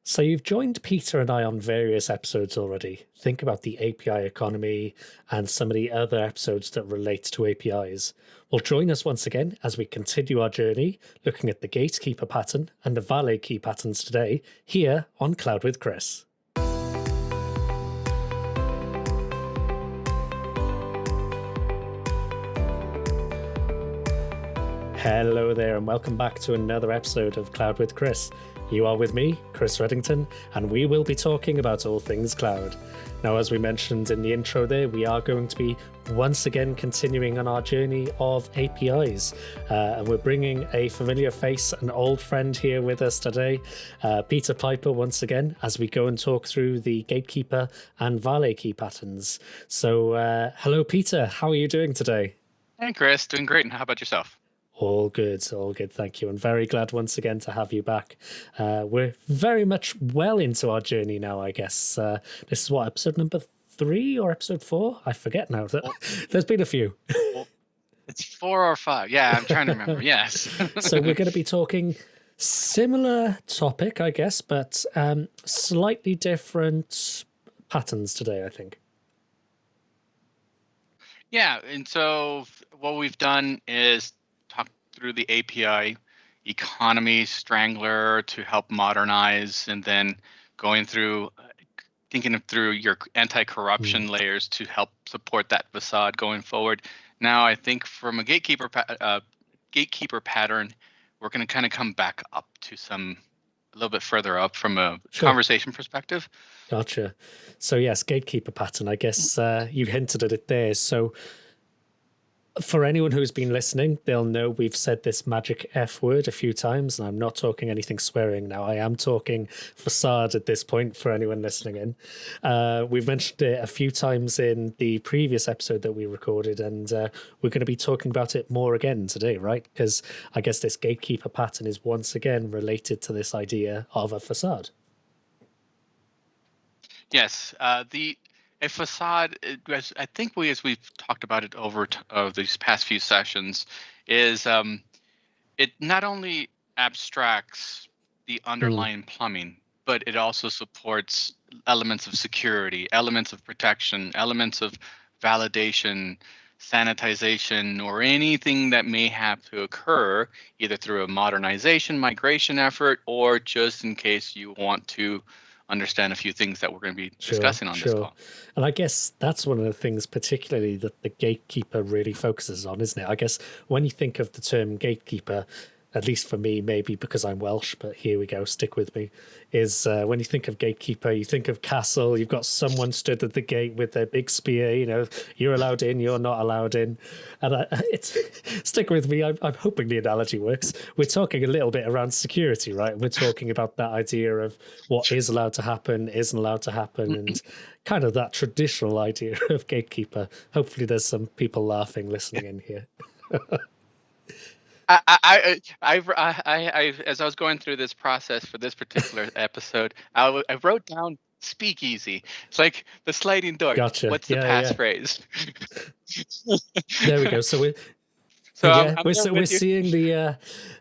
So you've joined Peter and I on various episodes already. Think about the API economy and some of the other episodes that relate to APIs. Well, join us once again as we continue our journey looking at the Gatekeeper pattern and the Valet Key patterns today here on Cloud with Chris. Hello there and welcome back to another episode of Cloud with Chris. You are with me, Chris Reddington, and we will be talking about all things cloud. Now, as we mentioned in the intro there, we are going to be once again continuing on our journey of APIs. And we're bringing a familiar face, an old friend here with us today, Peter Piper once again, as we go and talk through the Gatekeeper and Valet Key patterns. So hello, Peter. How are you doing today? Hey, Chris. Doing great. And how about yourself? All good, thank you. And very glad once again to have you back. We're very much well into our journey now, I guess. This is what, episode number 3 or episode 4? I forget now. There's been a few. It's 4 or 5. Yeah, I'm trying to remember. Yes. So we're going to be talking similar topic, I guess, but slightly different patterns today, I think. Yeah, and so what we've done is talk through the API economy strangler to help modernize, and then going through thinking through your anti-corruption layers to help support that facade going forward. Now, I think from a gatekeeper pattern, we're going to kind of come back up to a little bit further up from a conversation perspective. Gotcha. So yes, gatekeeper pattern, I guess you hinted at it there. So for anyone who's been listening, they'll know we've said this magic F word a few times, and I'm not talking anything swearing now. I am talking facade at this point for anyone listening in. We've mentioned it a few times in the previous episode that we recorded, and we're going to be talking about it more again today, right? Because I guess this gatekeeper pattern is once again related to this idea of a facade. Yes, a facade, I think as we've talked about it over these past few sessions, is it not only abstracts the underlying plumbing, but it also supports elements of security, elements of protection, elements of validation, sanitization, or anything that may have to occur either through a modernization, migration effort, or just in case you want to understand a few things that we're going to be discussing on this call. And I guess that's one of the things particularly that the gatekeeper really focuses on, isn't it? I guess when you think of the term gatekeeper, at least for me, maybe because I'm Welsh, but here we go, stick with me, is when you think of gatekeeper, you think of castle, you've got someone stood at the gate with their big spear, you're allowed in, you're not allowed in. And stick with me, I'm hoping the analogy works. We're talking a little bit around security, right? We're talking about that idea of what is allowed to happen, isn't allowed to happen, and kind of that traditional idea of gatekeeper. Hopefully there's some people laughing, listening in here. I as I was going through this process for this particular episode, I wrote down speakeasy. It's like the sliding door. Gotcha. What's the passphrase? There we go. So we're seeing the,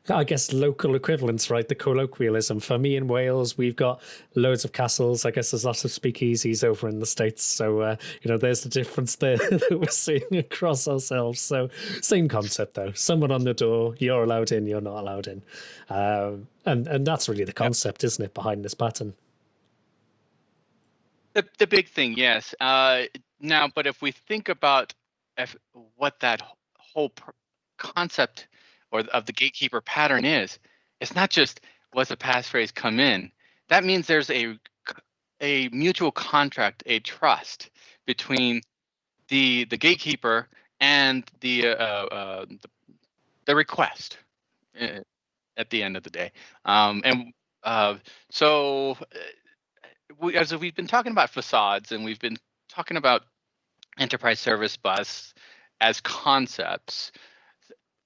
I guess, local equivalents, right? The colloquialism. For me in Wales, we've got loads of castles. I guess there's lots of speakeasies over in the States. So, there's the difference there that we're seeing across ourselves. So same concept, though. Someone on the door, you're allowed in, you're not allowed in. And that's really the concept, isn't it, behind this pattern? The big thing, yes. Now, but if we think about what that whole concept of the gatekeeper pattern is, it's not just what's the passphrase come in. That means there's a mutual contract, a trust between the gatekeeper and the request at the end of the day. So as we've been talking about facades, and we've been talking about enterprise service bus as concepts,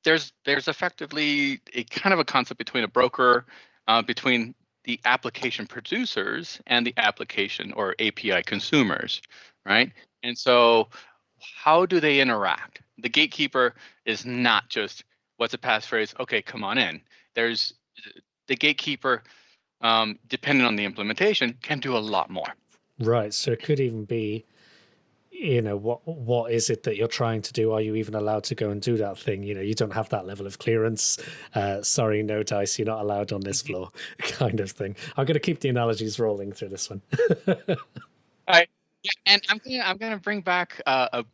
there's effectively a kind of a concept between a broker, between the application producers and the application or API consumers, right? And so how do they interact? The gatekeeper is not just what's a passphrase, okay, come on in. There's the gatekeeper depending on the implementation, can do a lot more. Right. So it could even be, what is it that you're trying to do? Are you even allowed to go and do that thing? You don't have that level of clearance. Sorry, no dice. You're not allowed on this floor, kind of thing. I'm going to keep the analogies rolling through this one. All right. Yeah, and I'm gonna bring back a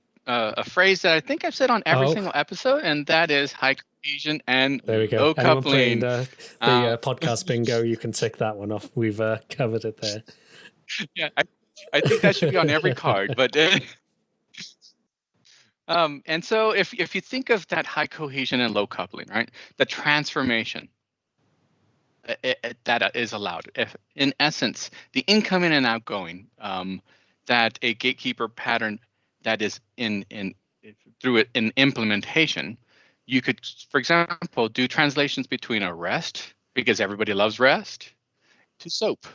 phrase that I think I've said on every single episode, and that is high cohesion and there we go. low Anyone playing coupling. the podcast bingo, you can tick that one off. We've covered it there. Yeah, I think that should be on every card. But and so if you think of that high cohesion and low coupling, right, the transformation that is allowed. If in essence, the incoming and outgoing, that a gatekeeper pattern that is through it in implementation, you could, for example, do translations between a REST, because everybody loves REST, to SOAP,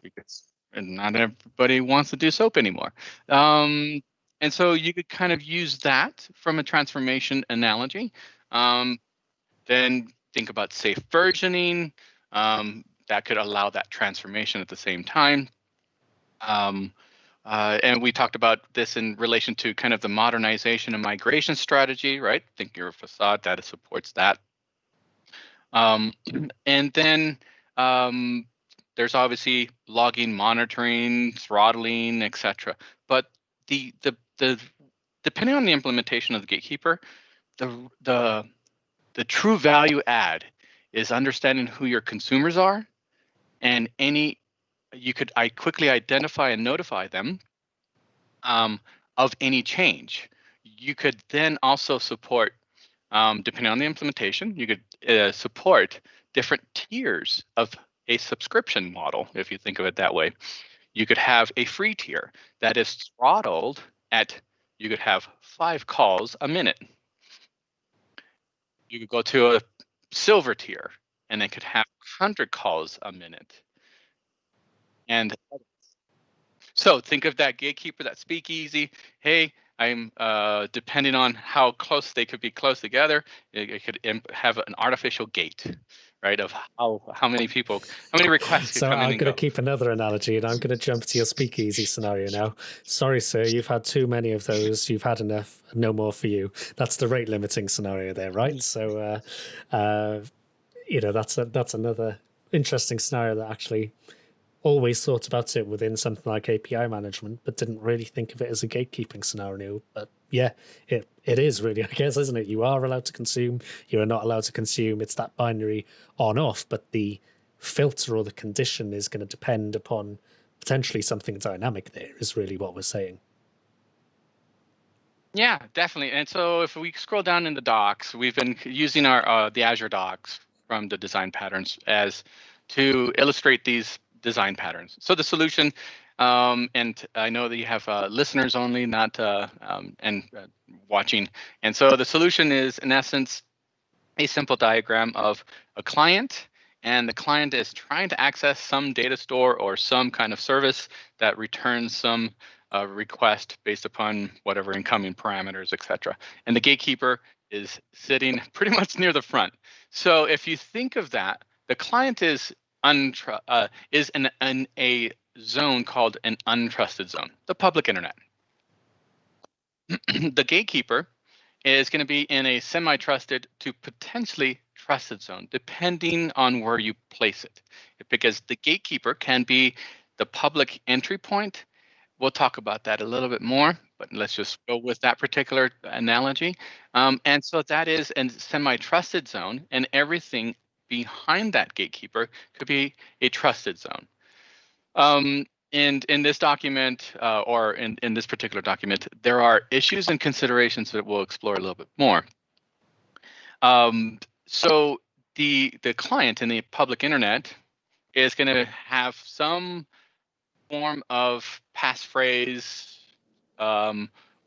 because not everybody wants to do SOAP anymore. And so you could kind of use that from a transformation analogy. Then think about safe versioning. That could allow that transformation at the same time. And we talked about this in relation to kind of the modernization and migration strategy, right? Think your facade data supports that. And then there's obviously logging, monitoring, throttling, etc. But the depending on the implementation of the gatekeeper, the true value add is understanding who your consumers are, and I quickly identify and notify them of any change. You could then also support, depending on the implementation, you could support different tiers of a subscription model, if you think of it that way. You could have a free tier that is throttled at, you could have 5 calls a minute. You could go to a silver tier and they could have 100 calls a minute. And so think of that gatekeeper, that speakeasy. Hey, I'm depending on how close they could be close together, it could have an artificial gate, right? Of how many people, how many requests could So come in I'm and going go. to keep another analogy, and I'm going to jump to your speakeasy scenario now. Sorry, sir, you've had too many of those. You've had enough. No more for you. That's the rate limiting scenario there, right? So, that's another interesting scenario that actually always thought about it within something like API management, but didn't really think of it as a gatekeeping scenario. But yeah, it is really, I guess, isn't it? You are allowed to consume, you are not allowed to consume. It's that binary on off, but the filter or the condition is going to depend upon potentially something dynamic there, is really what we're saying. Yeah, definitely. And so if we scroll down in the docs, we've been using our the Azure docs from the design patterns as to illustrate these design patterns. So the solution, and I know that you have listeners only, not watching. And so the solution is, in essence, a simple diagram of a client, and the client is trying to access some data store or some kind of service that returns some request based upon whatever incoming parameters, etc. And the gatekeeper is sitting pretty much near the front. So if you think of that, the client is in a zone called an untrusted zone, the public internet. The gatekeeper is going to be in a semi-trusted to potentially trusted zone, depending on where you place it. Because the gatekeeper can be the public entry point. We'll talk about that a little bit more, but let's just go with that particular analogy. And so that is a semi-trusted zone, and everything behind that gatekeeper could be a trusted zone. And in this document, or in this particular document, there are issues and considerations that we'll explore a little bit more. So the client in the public internet is going to have some form of passphrase,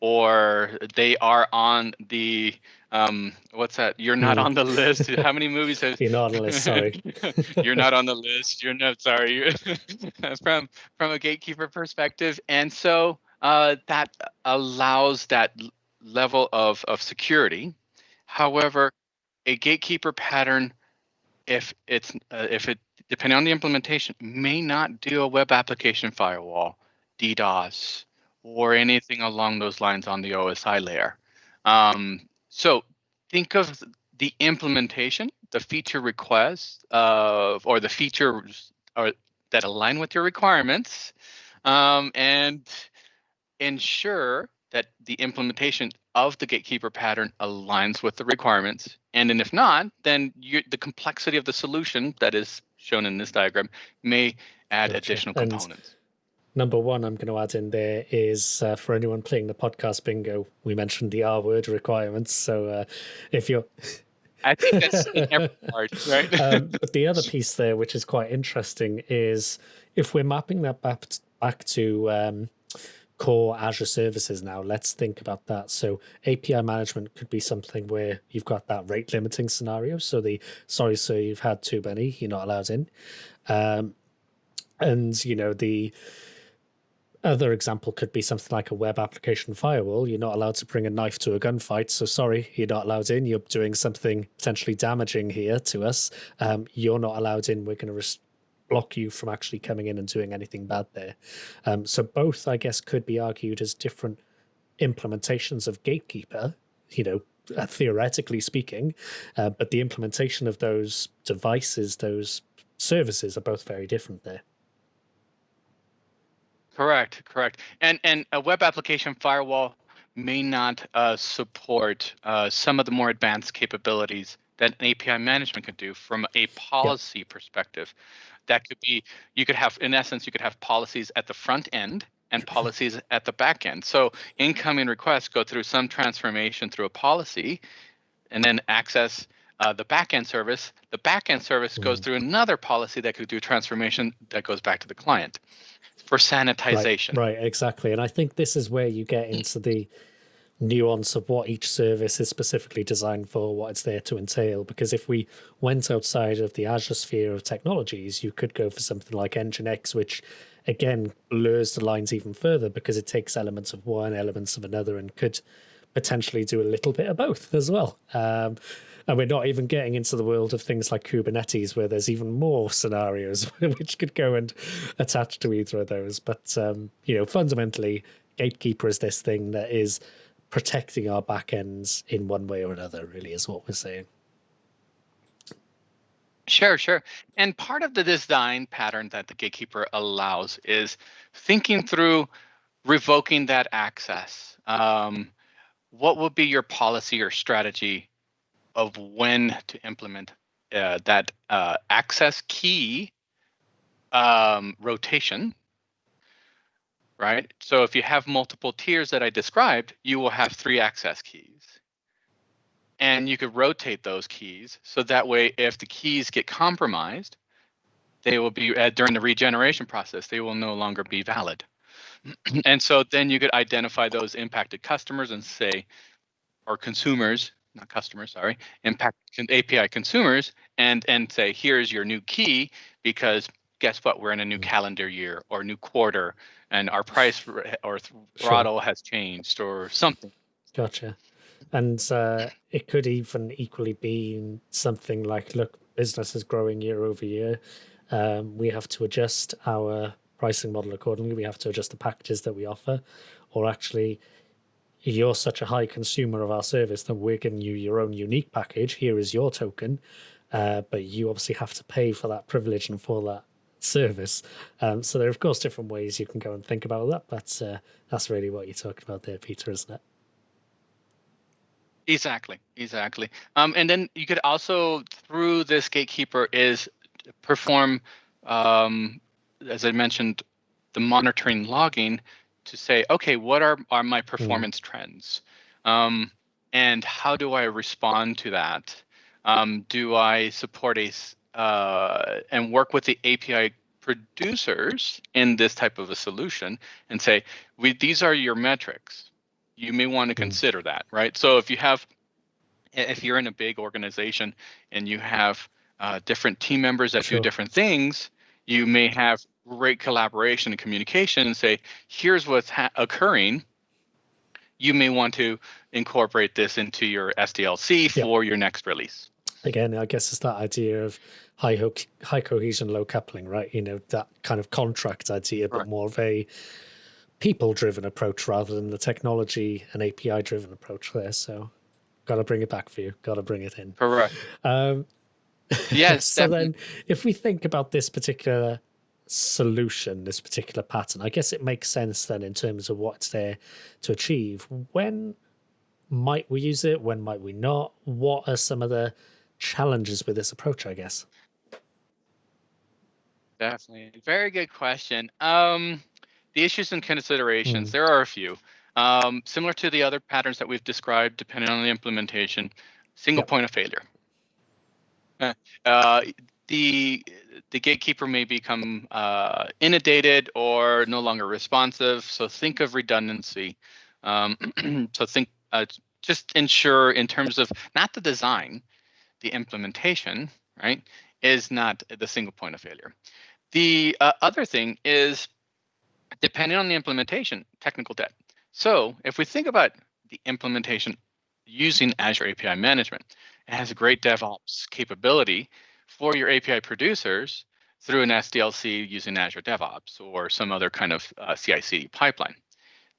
or they are on the what's that? You're not on the list. How many movies have You're not on the list, sorry. You're not on the list. You're not sorry. from a gatekeeper perspective, and so that allows that level of security. However, a gatekeeper pattern, if it depending on the implementation, may not do a web application firewall, DDoS, or anything along those lines on the OSI layer. So think of the implementation, the feature requests, or the features that align with your requirements, and ensure that the implementation of the gatekeeper pattern aligns with the requirements. And then if not, then the complexity of the solution that is shown in this diagram may add additional components. Number one, I'm going to add in there is for anyone playing the podcast bingo, we mentioned the R word requirements. So if you're... I think that's in every part, right? But the other piece there, which is quite interesting, is if we're mapping that back to core Azure services now, let's think about that. So API management could be something where you've got that rate limiting scenario. So sorry, sir, you've had too many, you're not allowed in. And, the other example could be something like a web application firewall. You're not allowed to bring a knife to a gunfight. So sorry, you're not allowed in. You're doing something potentially damaging here to us. You're not allowed in. We're going to block you from actually coming in and doing anything bad there. So both, I guess, could be argued as different implementations of Gatekeeper, theoretically speaking, but the implementation of those devices, those services, are both very different there. Correct. And a web application firewall may not support some of the more advanced capabilities that an API management could do from a policy perspective. That could be, you could have policies at the front end and policies at the back end. So incoming requests go through some transformation through a policy and then access the backend service. The backend service goes through another policy that could do transformation that goes back to the client for sanitization. Right, exactly. And I think this is where you get into the nuance of what each service is specifically designed for, what it's there to entail. Because if we went outside of the Azure sphere of technologies, you could go for something like Nginx, which again blurs the lines even further because it takes elements of one, elements of another, and could potentially do a little bit of both as well. And we're not even getting into the world of things like Kubernetes, where there's even more scenarios which could go and attach to either of those. But, fundamentally, Gatekeeper is this thing that is protecting our backends in one way or another, really, is what we're saying. Sure. And part of the design pattern that the Gatekeeper allows is thinking through revoking that access. What would be your policy or strategy of when to implement that access key rotation, right? So if you have multiple tiers that I described, you will have 3 access keys. And you could rotate those keys so that way if the keys get compromised, they will be, during the regeneration process, they will no longer be valid. And so then you could identify those impacted customers and say, or consumers, not customers, sorry, impact API consumers, and say, here's your new key, because guess what, we're in a new calendar year or new quarter, and our price or throttle has changed or something. Gotcha. And it could even equally be something like, look, business is growing year over year. We have to adjust our pricing model accordingly. We have to adjust the packages that we offer, or actually, you're such a high consumer of our service that we're giving you your own unique package. Here is your token, but you obviously have to pay for that privilege and for that service. So there are, of course, different ways you can go and think about that, but that's really what you're talking about there, Peter, isn't it? Exactly. And then you could also, through this Gatekeeper, is perform, as I mentioned, the monitoring logging to say, okay, what are my performance trends? And how do I respond to that? Do I support and work with the API producers in this type of a solution and say, these are your metrics. You may want to consider that, right? So if you're in a big organization and you have different team members that do different things, you may have great collaboration and communication and say, here's what's occurring. You may want to incorporate this into your SDLC for your next release. Again, I guess it's that idea of high cohesion, low coupling, right? That kind of contract idea, but Correct. more of a people-driven approach rather than the technology and API-driven approach there. So, got to bring it back for you. Got to bring it in. Correct. Um, Yes, so definitely. then, if we think about this particular solution, this particular pattern, I guess it makes sense then in terms of what's there to achieve. When might we use it? When might we not? What are some of the challenges with this approach, I guess? Definitely. Very good question. The issues and considerations, Mm, there are a few. Similar to the other patterns that we've described, depending on the implementation, single yep. point of failure. Uh, the the gatekeeper may become inundated or no longer responsive. So think of redundancy. So think just ensure in terms of not the design, the implementation, right, is not the single point of failure. The other thing is, depending on the implementation, technical debt. So if we think about the implementation using Azure API management, it has a great DevOps capability for your API producers through an SDLC using Azure DevOps or some other kind of CI/CD pipeline.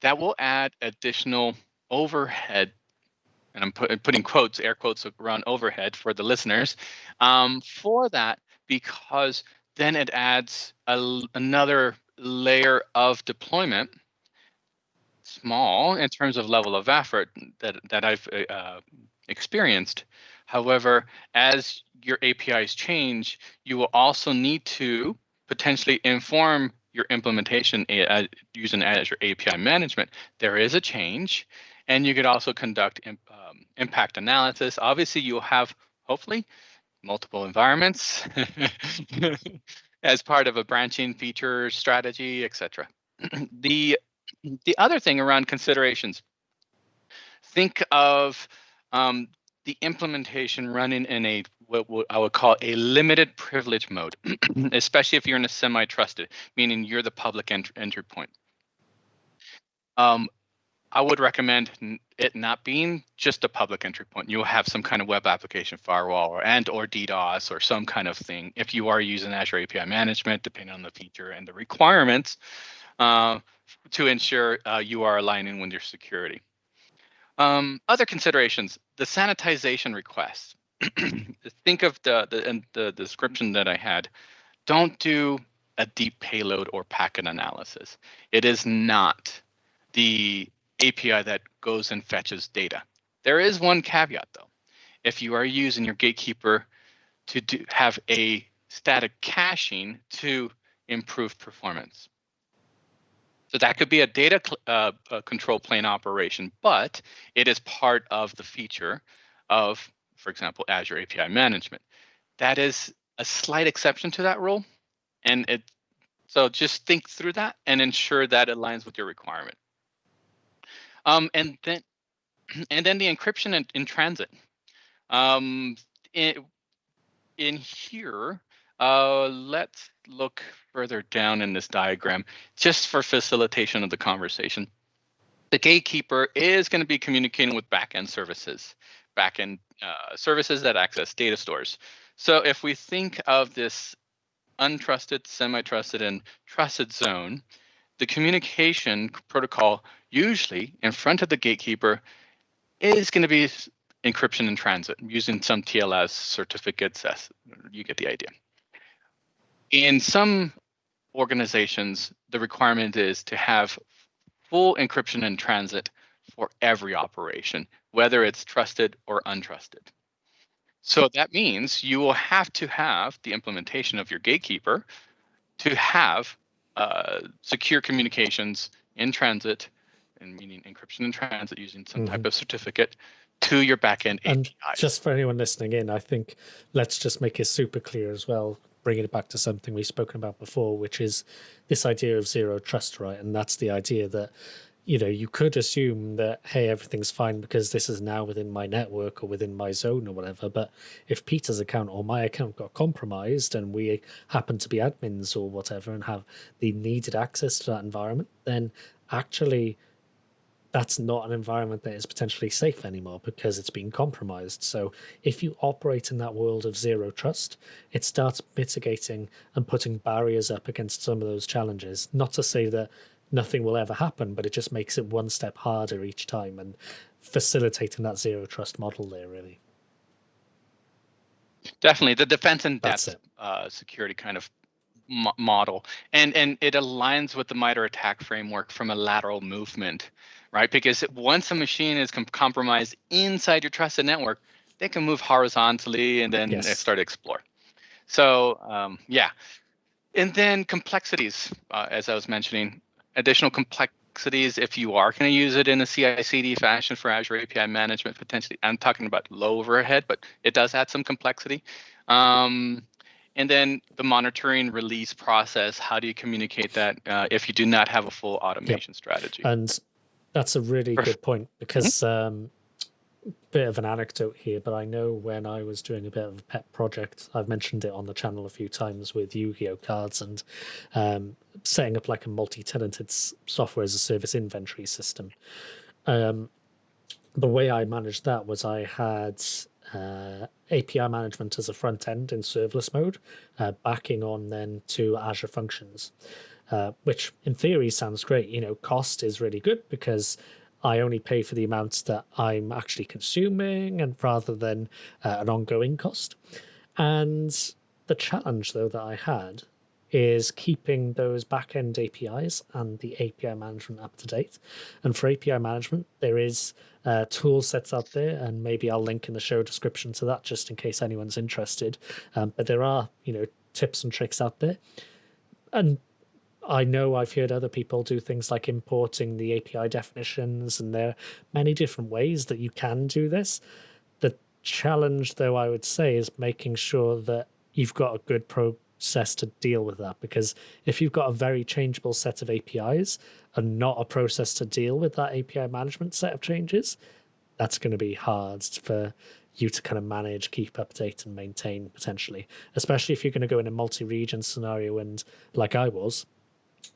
That will add additional overhead, and I'm putting quotes, air quotes around overhead for the listeners, for that, because then it adds another layer of deployment, small in terms of level of effort that I've experienced. However, as your APIs change, you will also need to potentially inform your implementation using Azure API management. There is a change, and you could also conduct impact analysis. Obviously, you'll have, hopefully, multiple environments as part of a branching feature strategy, etc. the the other thing around considerations, think of the implementation running in a what I would call a limited privilege mode, especially if you're in a semi-trusted, meaning you're the public entry point. I would recommend it not being just a public entry point. You'll have some kind of web application firewall or DDoS or some kind of thing if you are using Azure API management, depending on the feature and the requirements, to ensure you are aligning with your security. Other considerations, the sanitization request. Think of the description that I had. Don't do a deep payload or packet analysis. It is not the API that goes and fetches data. There is one caveat though. If you are using your gatekeeper to have a static caching to improve performance. So that could be a data control plane operation, but it is part of the feature of, for example, Azure API management. That is a slight exception to that rule, and so just think through that and ensure that it aligns with your requirement. And then the encryption in transit. In here, let's look further down in this diagram, just for facilitation of the conversation. The gatekeeper is going to be communicating with backend services, services that access data stores. So if we think of this untrusted, semi-trusted, and trusted zone, the communication protocol usually in front of the gatekeeper is going to be encryption in transit using some TLS certificates. You get the idea. In some organizations, the requirement is to have full encryption in transit for every operation, whether it's trusted or untrusted. So that means you will have to have the implementation of your gatekeeper to have secure communications in transit, and meaning encryption in transit using some type of certificate to your backend And APIs. just for anyone listening in, I think let's just make it super clear as well, bringing it back to something we've spoken about before, which is this idea of zero trust, right? And that's the idea that, you could assume that, hey, everything's fine because this is now within my network or within my zone or whatever. But if Peter's account or my account got compromised and we happen to be admins or whatever and have the needed access to that environment, then actually that's not an environment that is potentially safe anymore because it's been compromised. So if you operate in that world of zero trust, it starts mitigating and putting barriers up against some of those challenges. Not to say that nothing will ever happen, but it just makes it one step harder each time and facilitating that zero trust model there, really. Definitely the defense in That's depth it. security kind of model, and it aligns with the MITRE ATT&CK framework from a lateral movement, right? Because once a machine is compromised inside your trusted network, they can move horizontally and then Yes. start to explore. So yeah, and then complexities, as I was mentioning, additional complexities if you are going to use it in a CI/CD fashion for Azure API management. Potentially, I'm talking about low overhead, but it does add some complexity. And then the monitoring release process, how do you communicate that if you do not have a full automation strategy? And that's a really good point because bit of an anecdote here, but I know when I was doing a bit of a pet project, I've mentioned it on the channel a few times with Yu-Gi-Oh cards and setting up like a multi-tenanted software as a service inventory system. The way I managed that was I had API management as a front end in serverless mode, backing on then to Azure Functions, which in theory sounds great. You know, cost is really good because I only pay for the amounts that I'm actually consuming and rather than an ongoing cost. And the challenge, though, that I had is keeping those back-end APIs and the API management up to date. And for API management, there is tool sets out there, and maybe I'll link in the show description to that just in case anyone's interested. But there are, tips and tricks out there. And I know I've heard other people do things like importing the API definitions, and there are many different ways that you can do this. The challenge, though, I would say, is making sure that you've got a good process to deal with that. Because if you've got a very changeable set of APIs and not a process to deal with that API management set of changes, that's going to be hard for you to kind of manage, keep update, and maintain potentially, especially if you're going to go in a multi-region scenario and like I was,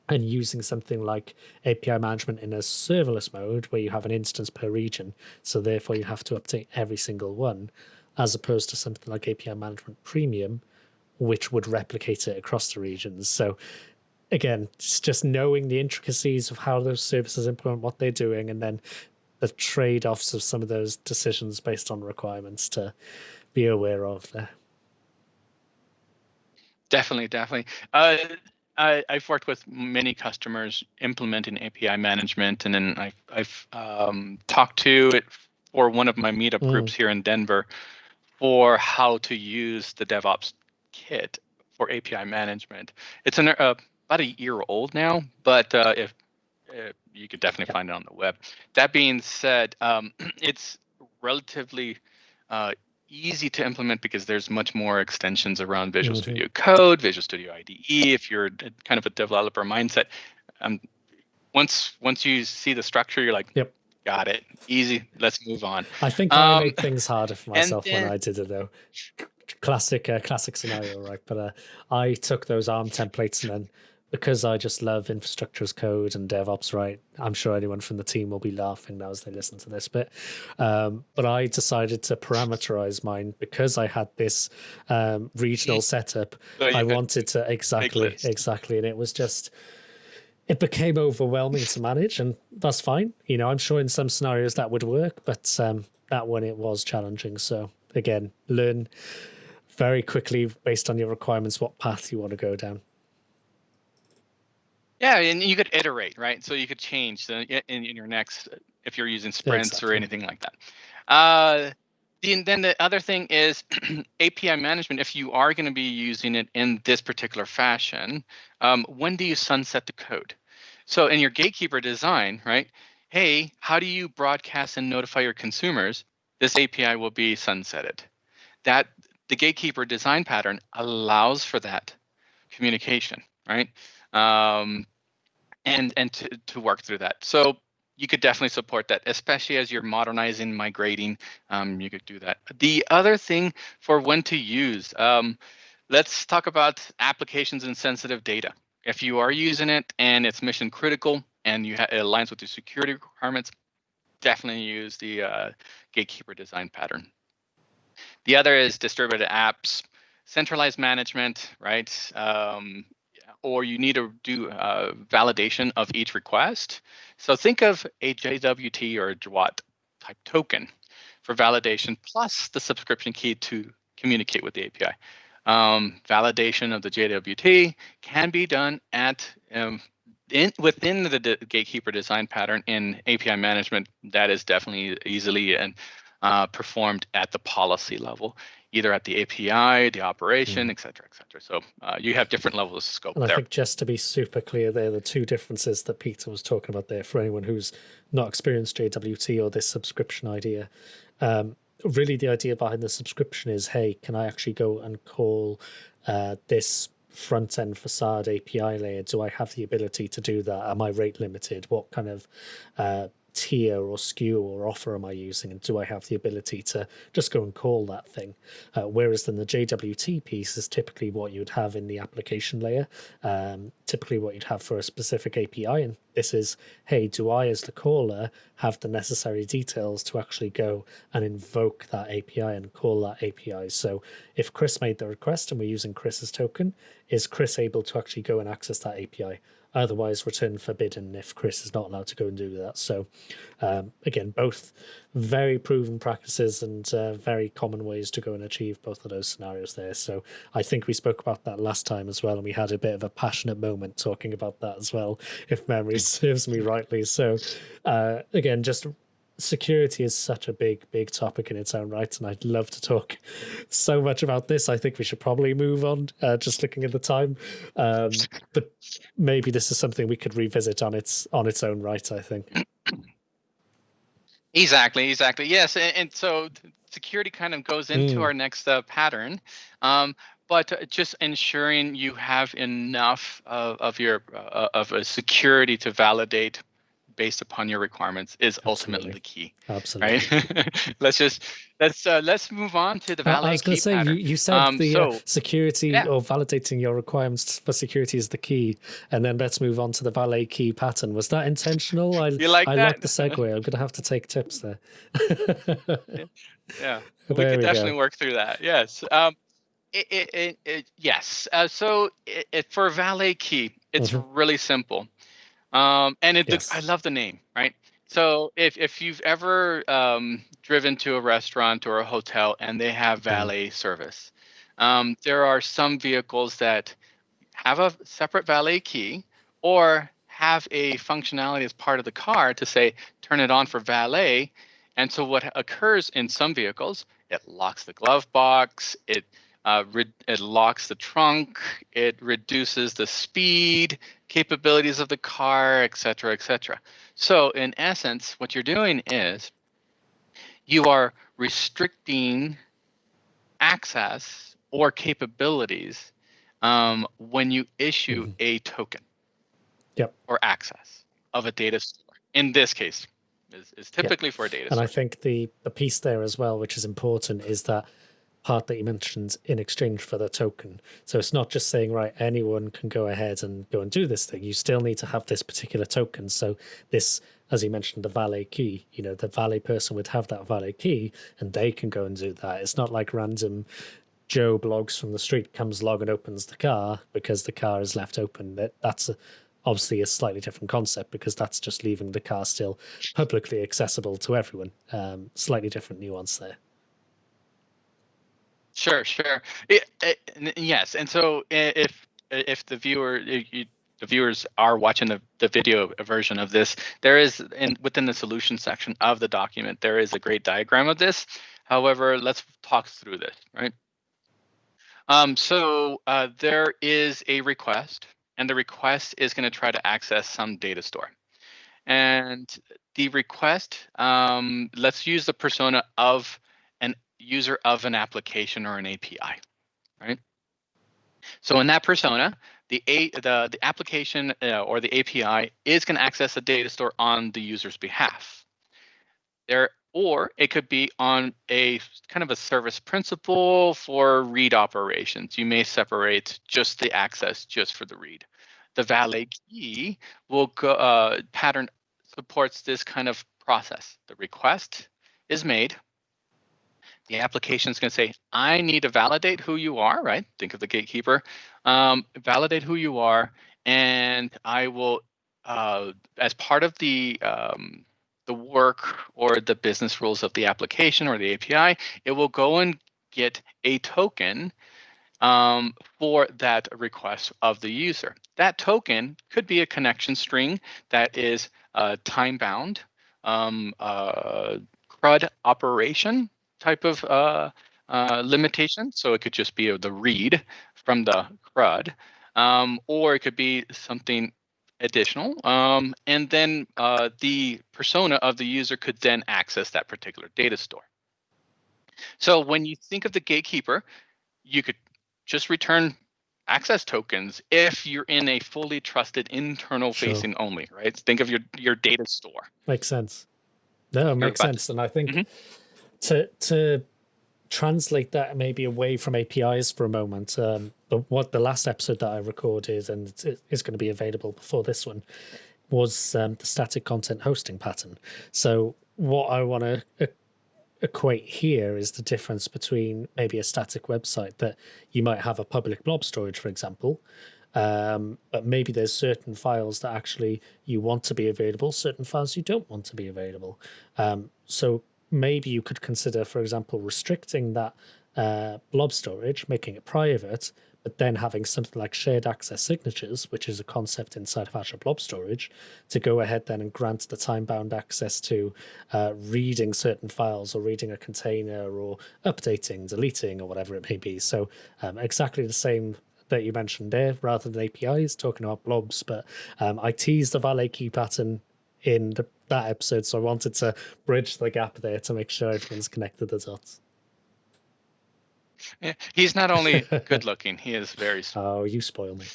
and using something like API management in a serverless mode where you have an instance per region, so therefore you have to update every single one, as opposed to something like API management premium, which would replicate it across the regions. So again, it's just knowing the intricacies of how those services implement what they're doing, and then the trade-offs of some of those decisions based on requirements to be aware of there. Definitely. I've worked with many customers implementing API management, and then I've talked to it for one of my meetup groups here in Denver for how to use the DevOps kit for API management. It's about a year old now, but if you could definitely find it on the web. That being said, it's relatively easy to implement because there's much more extensions around Visual Studio Code, Visual Studio IDE. If you're kind of a developer mindset, once you see the structure, you're like, yep, got it, easy. Let's move on. I think I made things harder for myself then, when I did it, though. Classic scenario, right? But I took those ARM templates and then, because I just love infrastructure as code and DevOps, right? I'm sure anyone from the team will be laughing now as they listen to this bit. But I decided to parameterize mine because I had this regional setup. I wanted to exactly, and it was just, it became overwhelming to manage, and that's fine. I'm sure in some scenarios that would work, but that one, it was challenging. So again, learn very quickly based on your requirements what path you want to go down. Yeah, and you could iterate, right? So you could change in your next, if you're using sprints or anything like that. Then the other thing is API management. If you are going to be using it in this particular fashion, when do you sunset the code? So in your Gatekeeper design, right? Hey, how do you broadcast and notify your consumers? This API will be sunsetted. That the Gatekeeper design pattern allows for that communication, right? And to work through that. So you could definitely support that, especially as you're modernizing, migrating. You could do that. The other thing for when to use, let's talk about applications and sensitive data. If you are using it and it's mission critical and it aligns with your security requirements, definitely use the Gatekeeper design pattern. The other is distributed apps, centralized management, right? Or you need to do validation of each request. So think of a JWT or a JWT type token for validation, plus the subscription key to communicate with the API. Validation of the JWT can be done at within the Gatekeeper design pattern in API management. That is definitely easily and performed at the policy level, either at the API, the operation, et cetera, et cetera. So you have different levels of scope And there. I think just to be super clear, there are the two differences that Peter was talking about there for anyone who's not experienced JWT or this subscription idea. Really, the idea behind the subscription is, hey, can I actually go and call this front end facade API layer? Do I have the ability to do that? Am I rate limited? What kind of tier or SKU or offer am I using, and do I have the ability to just go and call that thing? Whereas then the JWT piece is typically what you would have in the application layer, typically what you'd have for a specific API. And this is, hey, do I as the caller have the necessary details to actually go and invoke that API and call that API? So if Chris made the request and we're using Chris's token, is Chris able to actually go and access that API? Otherwise, return forbidden if Chris is not allowed to go and do that. So, again, both very proven practices and very common ways to go and achieve both of those scenarios there. So, I think we spoke about that last time as well, and we had a bit of a passionate moment talking about that as well, if memory serves me rightly. So, again, just security is such a big topic in its own right, and I'd love to talk so much about this. I think we should probably move on, just looking at the time, but maybe this is something we could revisit on its own right, I think. Exactly. Yes, and so security kind of goes into our next pattern, but just ensuring you have enough of your of a security to validate based upon your requirements is ultimately the key. Absolutely. Right. let's move on to the Valet I was going Key to say, pattern. you said the security yeah. or validating your requirements for security is the key, and then let's move on to the Valet Key pattern. Was that intentional? I like the segue. I'm going to have to take tips there. Yeah, we could definitely work through that. Yes. Yes. So for Valet Key, it's really simple. And I love the name, right? So if you've ever driven to a restaurant or a hotel and they have valet service, there are some vehicles that have a separate valet key or have a functionality as part of the car to say, turn it on for valet. And so what occurs in some vehicles, it locks the glove box, it locks the trunk, it reduces the speed capabilities of the car, et cetera, et cetera. So in essence, what you're doing is you are restricting access or capabilities when you issue a token or access of a data store. In this case, is typically for a data store. And I think the piece there as well, which is important, is that part that you mentioned in exchange for the token. So it's not just saying, right, anyone can go ahead and go and do this thing. You still need to have this particular token. So this, as you mentioned, the valet key, the valet person would have that valet key and they can go and do that. It's not like random Joe blogs from the street comes log and opens the car because the car is left open. That's obviously a slightly different concept because that's just leaving the car still publicly accessible to everyone. Slightly different nuance there. Sure. Yes, and so if the viewers are watching the video version of this, there is within the solution section of the document, there is a great diagram of this. However, let's talk through this, right? So there is a request, and the request is going to try to access some data store. And the request, let's use the persona of an user of an application or an API, right? So in that persona, the application or the API is going to access a data store on the user's behalf. Or it could be on a kind of a service principal for read operations. You may separate just the access just for the read. The Valet Key will go pattern supports this kind of process. The request is made. The application is going to say, I need to validate who you are, right? Think of the gatekeeper. Validate who you are, and I will, as part of the work or the business rules of the application or the API, it will go and get a token for that request of the user. That token could be a connection string that is time-bound, CRUD operation type of limitation. So it could just be the read from the CRUD, or it could be something additional. And then the persona of the user could then access that particular data store. So when you think of the gatekeeper, you could just return access tokens if you're in a fully trusted internal facing only, right? Think of your data store. Makes sense. No, it makes sense. And I think to translate that maybe away from APIs for a moment, the last episode that I recorded, and it's going to be available before this one, was the static content hosting pattern. So what I want to equate here is the difference between maybe a static website that you might have a public blob storage, for example, but maybe there's certain files that actually you want to be available, certain files you don't want to be available. So maybe you could consider, for example, restricting that blob storage, making it private, but then having something like shared access signatures, which is a concept inside of Azure Blob Storage, to go ahead then and grant the time-bound access to reading certain files or reading a container or updating, deleting, or whatever it may be. So exactly the same that you mentioned there, rather than APIs, talking about blobs, but I teased the Valet Key pattern in that episode, so I wanted to bridge the gap there to make sure everyone's connected the dots. Yeah, he's not only good looking, he is very smart. Oh, you spoil me.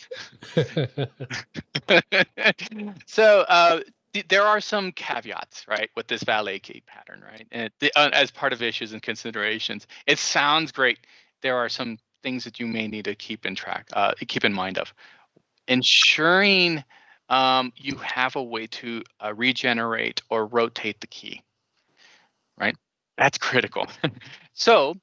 So there are some caveats, right, with this Valet Key pattern, right? And as part of issues and considerations, it sounds great. There are some things that you may need to keep in mind of. Ensuring you have a way to regenerate or rotate the key, right? That's critical. So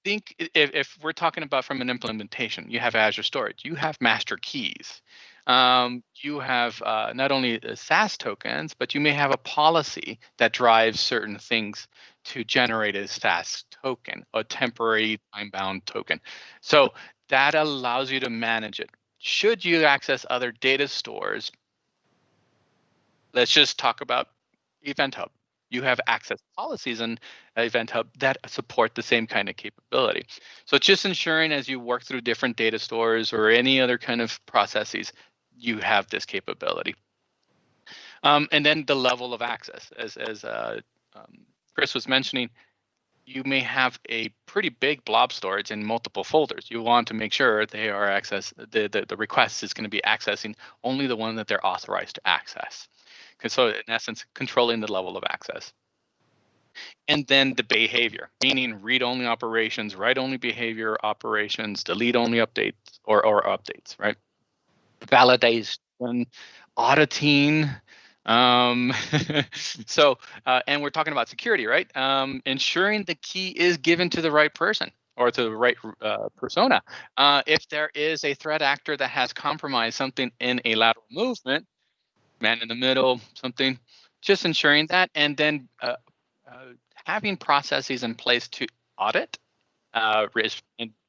think if we're talking about from an implementation, you have Azure Storage, you have master keys. You have not only the SaaS tokens, but you may have a policy that drives certain things to generate a SaaS token, a temporary time-bound token. So that allows you to manage it. Should you access other data stores, let's just talk about Event Hub. You have access policies in Event Hub that support the same kind of capability. So just ensuring as you work through different data stores or any other kind of processes, you have this capability. And then the level of access, as Chris was mentioning, you may have a pretty big blob storage in multiple folders. You want to make sure they are the request is going to be accessing only the one that they're authorized to access. So in essence, controlling the level of access. And then the behavior, meaning read-only operations, write-only behavior operations, delete-only updates or updates, right? Validation, auditing. So, and we're talking about security, right? Ensuring the key is given to the right person or to the right persona. If there is a threat actor that has compromised something in a lateral movement, man in the middle, something, just ensuring that, and then having processes in place to audit, and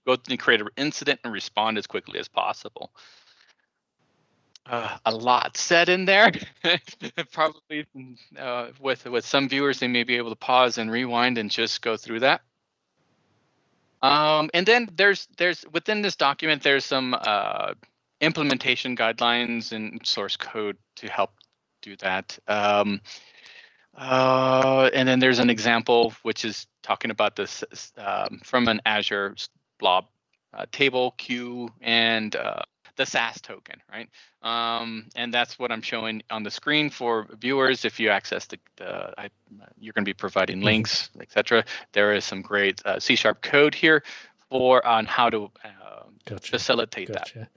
go and create an incident and respond as quickly as possible. A lot said in there. Probably with some viewers, they may be able to pause and rewind and just go through that. And then there's within this document, there's some implementation guidelines and source code to help do that. And then there's an example which is talking about this from an Azure blob table, queue, and the SaaS token, right? And that's what I'm showing on the screen for viewers. If you access you're going to be providing links, etc. There is some great C# code here on how to facilitate that.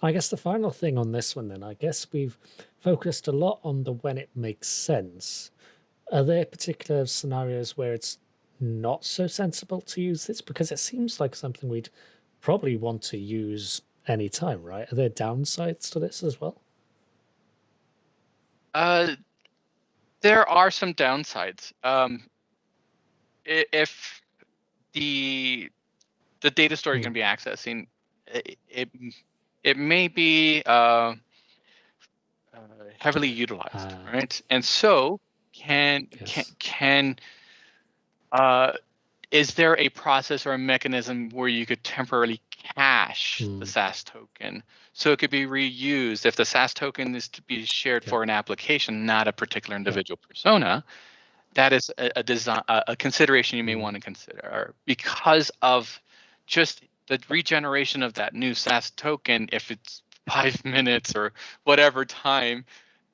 I guess the final thing on this one, then, I guess we've focused a lot on the when it makes sense. Are there particular scenarios where it's not so sensible to use this? Because it seems like something we'd probably want to use anytime, right? Are there downsides to this as well? There are some downsides. If the data store you're going to be accessing, it may be heavily utilized, right? And so is there a process or a mechanism where you could temporarily cache the SAS token so it could be reused if the SAS token is to be shared for an application, not a particular individual persona? That is a consideration you may want to consider, because of just the regeneration of that new SAS token. If it's 5 minutes or whatever time,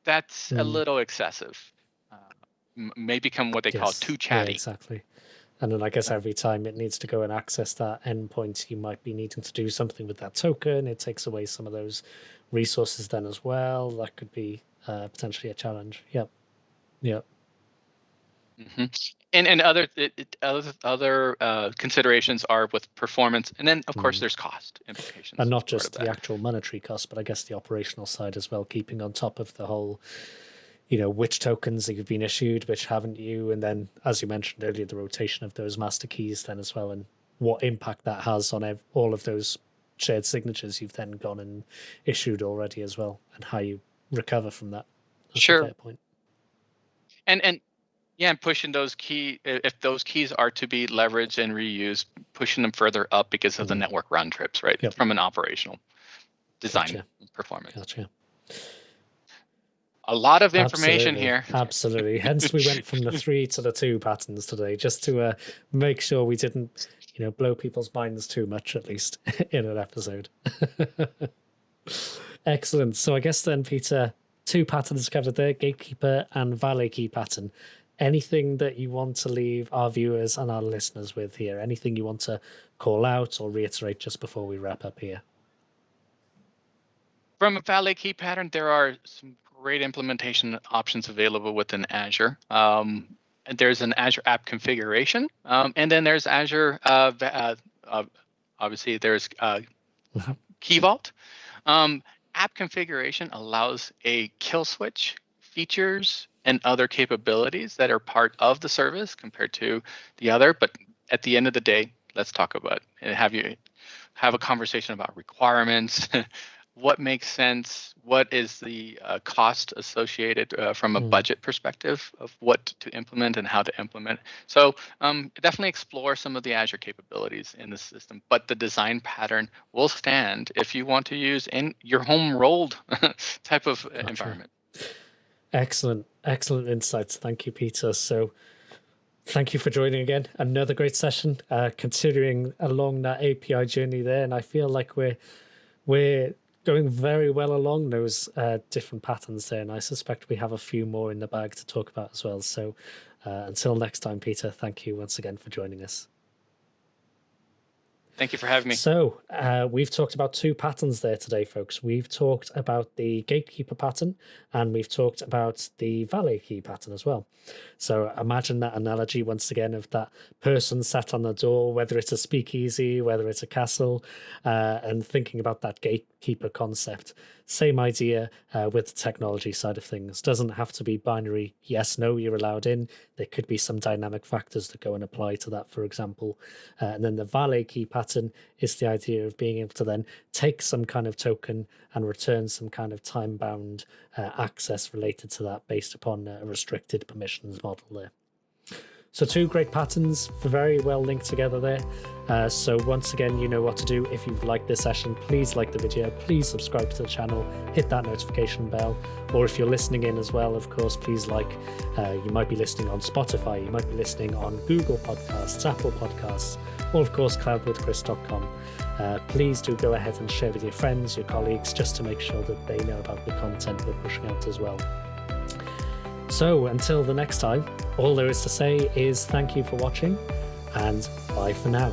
that's a little excessive. May become what they call too chatty. Yeah, exactly. And then I guess every time it needs to go and access that endpoint, you might be needing to do something with that token. It takes away some of those resources then as well. That could be potentially a challenge. Yep. Mm-hmm. And other considerations are with performance, and then of course there's cost implications, and not just the actual monetary cost, but I guess the operational side as well, keeping on top of the whole, which tokens that you've been issued, which haven't you, and then as you mentioned earlier, the rotation of those master keys then as well, and what impact that has on all of those shared signatures you've then gone and issued already as well, and how you recover from that. That's a fair point. And pushing those if those keys are to be leveraged and reused, pushing them further up because of the network round trips, right? Yep. From an operational design performance. Gotcha. A lot of information here. Absolutely. Hence we went from the 3 to the 2 patterns today, just to make sure we didn't, blow people's minds too much, at least in an episode. Excellent. So I guess then, Peter, 2 patterns covered there, Gatekeeper and Valet Key Pattern. Anything that you want to leave our viewers and our listeners with here? Anything you want to call out or reiterate just before we wrap up here? From a Valet Key Pattern, there are some great implementation options available within Azure. And there's an Azure app configuration, and then there's Azure. Obviously, there's Key Vault. App configuration allows a kill switch features and other capabilities that are part of the service compared to the other. But at the end of the day, let's talk about and have a conversation about requirements. What makes sense? What is the cost associated from a budget perspective of what to implement and how to implement? So definitely explore some of the Azure capabilities in the system, but the design pattern will stand if you want to use in your home rolled type of environment. Excellent insights. Thank you, Peter. So thank you for joining again. Another great session, considering along that API journey there. And I feel like we're going very well along those different patterns there. And I suspect we have a few more in the bag to talk about as well. So until next time, Peter, thank you once again for joining us. Thank you for having me. So we've talked about 2 patterns there today, folks. We've talked about the Gatekeeper pattern and we've talked about the Valet Key pattern as well. So imagine that analogy once again of that person sat on the door, whether it's a speakeasy, whether it's a castle, and thinking about that gatekeeper concept. Same idea with the technology side of things. Doesn't have to be binary, yes, no, you're allowed in. There could be some dynamic factors that go and apply to that, for example. And then the Valet Key pattern is the idea of being able to then take some kind of token and return some kind of time-bound access related to that based upon a restricted permissions model there. So 2 great patterns, very well linked together there. So once again, you know what to do. If you've liked this session, please like the video, please subscribe to the channel, hit that notification bell. Or if you're listening in as well, of course, please you might be listening on Spotify, you might be listening on Google Podcasts, Apple Podcasts, or of course, cloudwithchris.com. Please do go ahead and share with your friends, your colleagues, just to make sure that they know about the content we're pushing out as well. So until the next time, all there is to say is thank you for watching and bye for now.